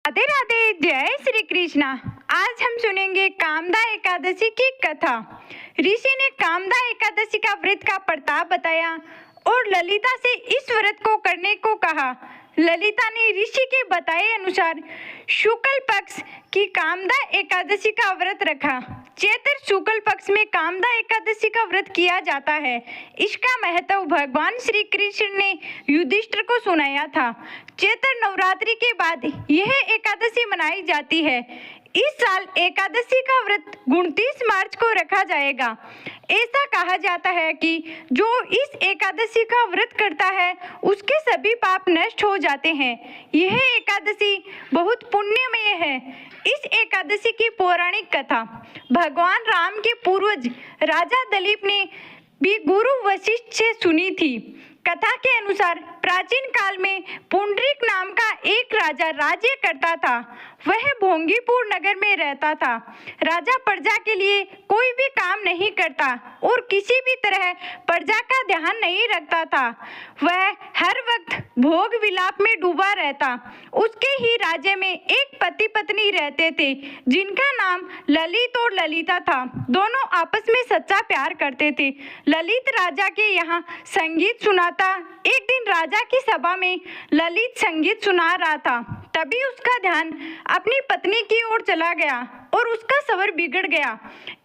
राधे राधे, जय श्री कृष्णा। आज हम सुनेंगे कामदा एकादशी की कथा। ऋषि ने कामदा एकादशी का व्रत का प्रताप बताया और ललिता से इस व्रत को करने को कहा। ललिता ने ऋषि के बताए अनुसार शुक्ल पक्ष की कामदा एकादशी का व्रत रखा। चैत्र शुक्ल पक्ष में कामदा एकादशी का व्रत किया जाता है। इसका महत्व भगवान श्री कृष्ण ने युधिष्ठिर को सुनाया था। चैत्र नवरात्रि के बाद यह एकादशी मनाई जाती है। इस साल एकादशी का व्रत 29 मार्च को रखा जाएगा। ऐसा कहा जाता है कि जो इस एकादशी का व्रत करता है उसके सभी पाप नष्ट हो जाते हैं। यह एकादशी बहुत पुण्यमय है। इस एकादशी की पौराणिक कथा भगवान राम के पूर्वज राजा दिलीप ने भी गुरु वशिष्ठ से सुनी थी। कथा के अनुसार प्राचीन काल में पुंडरीक नाम का एक राजा राज्य करता था। वह भोंगीपुर नगर में रहता था। राजा प्रजा के लिए कोई भी काम नहीं करता और किसी भी तरह प्रजा का ध्यान नहीं रखता था। वह हर वक्त भोग विलाप में डूबा रहता। उसके ही राज्य में एक पति पत्नी रहते थे जिनका नाम ललित और ललिता था। दोनों आपस में सच्चा प्यार करते थे। ललित राजा के यहाँ संगीत सुनाता। एक दिन राजा की सभा में ललित संगीत सुना रहा था। तभी उसका ध्यान अपनी पत्नी की ओर चला गया और उसका स्वर बिगड़ गया।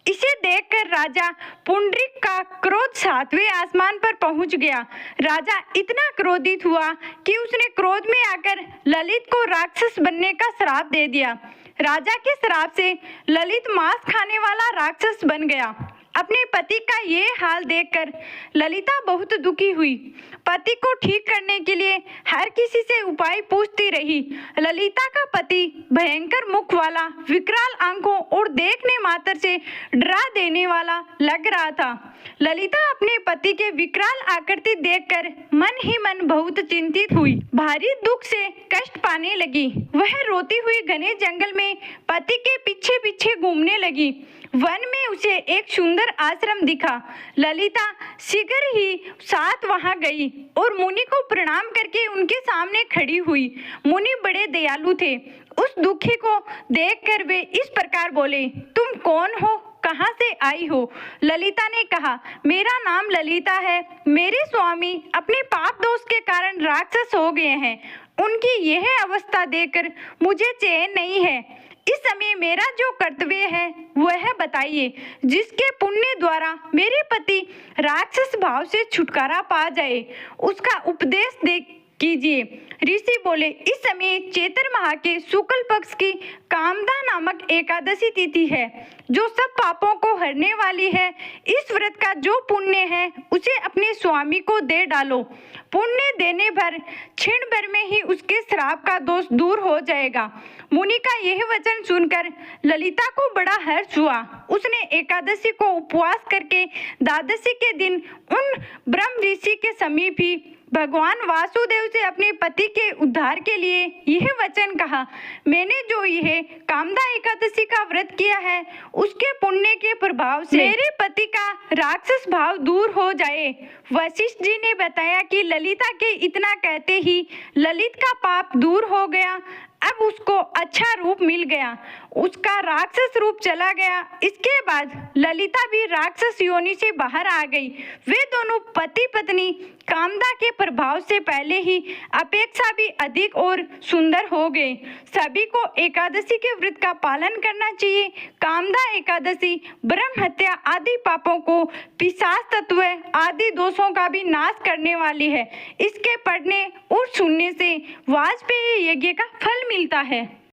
इसे देखकर राजा पुंडरीक का क्रोध 7वें आसमान पर पहुंच गया। राजा इतना क्रोधित हुआ कि उसने क्रोध में आकर ललित को राक्षस बनने का श्राप दे दिया। राजा के श्राप से ललित मांस खाने वाला राक्षस बन गया। अपने पति का ये हाल देखकर ललिता बहुत दुखी हुई। पति को ठीक करने के लिए हर किसी से उपाय पूछती रही। ललिता का पति भयंकर मुख वाला, विकराल आंखों और देखने मात्र से डरा देने वाला लग रहा था। ललिता अपने पति के विकराल आकृति देखकर मन ही मन बहुत चिंतित हुई। भारी दुख से कष्ट पाने लगी। वह रोती हुई घने जंगल में पति के पीछे पीछे घूमने लगी। वन में उसे एक सुंदर आश्रम दिखा। ललिता शीघ्र ही साथ वहां गई और मुनि को प्रणाम करके उनके सामने खड़ी हुई। मुनि बड़े दयालु थे। उस दुखी को देखकर वे इस प्रकार बोले, तुम कौन हो, कहाँ से आई हो? ललिता ने कहा, मेरा नाम ललिता है। मेरे स्वामी अपने पाप दोष के कारण राक्षस हो गए हैं। उनकी यह अवस्था देखकर मुझे चैन नहीं है। इस समय मेरा जो कर्तव्य है वह बताइए, जिसके पुण्य द्वारा मेरे पति राक्षस भाव से छुटकारा पा जाए, उसका उपदेश दे कीजिए। ऋषि बोले, इस समय चैत्र माह के शुक्ल पक्ष की कामदा नामक एकादशी तिथि है, जो सब पापों को हरने वाली है। इस व्रत का जो पुण्य है उसे अपने स्वामी को दे डालो। पुण्य देने भर क्षण भर में ही उसके श्राप का दोष दूर हो जाएगा। मुनि का यह वचन सुनकर ललिता को बड़ा हर्ष हुआ। उसने एकादशी को उपवास करके द्वादशी के दिन उन ब्रह्म ऋषि के समीप ही भगवान वासुदेव से अपने पति के उद्धार के लिए यह वचन कहा, मैंने जो यह कामदा एकादशी का व्रत किया है उसके पुण्य के प्रभाव से मेरे पति का राक्षस भाव दूर हो जाए। वशिष्ठ जी ने बताया कि ललिता के इतना कहते ही ललित का पाप दूर हो गया। अब उसको अच्छा रूप मिल गया। उसका राक्षस रूप चला गया। इसके बाद ललिता भी राक्षस योनि से बाहर आ गई। वे दोनों पति पत्नी कामदा के प्रभाव से पहले ही अपेक्षा भी अधिक और सुंदर हो गए। सभी को एकादशी के व्रत का पालन करना चाहिए। कामदा एकादशी ब्रह्म हत्या आदि पापों को, पिशाच तत्व आदि दोषों का भी नाश करने वाली है। इसके पढ़ने और सुनने से वाजपेयी यज्ञ का फल मिलता है।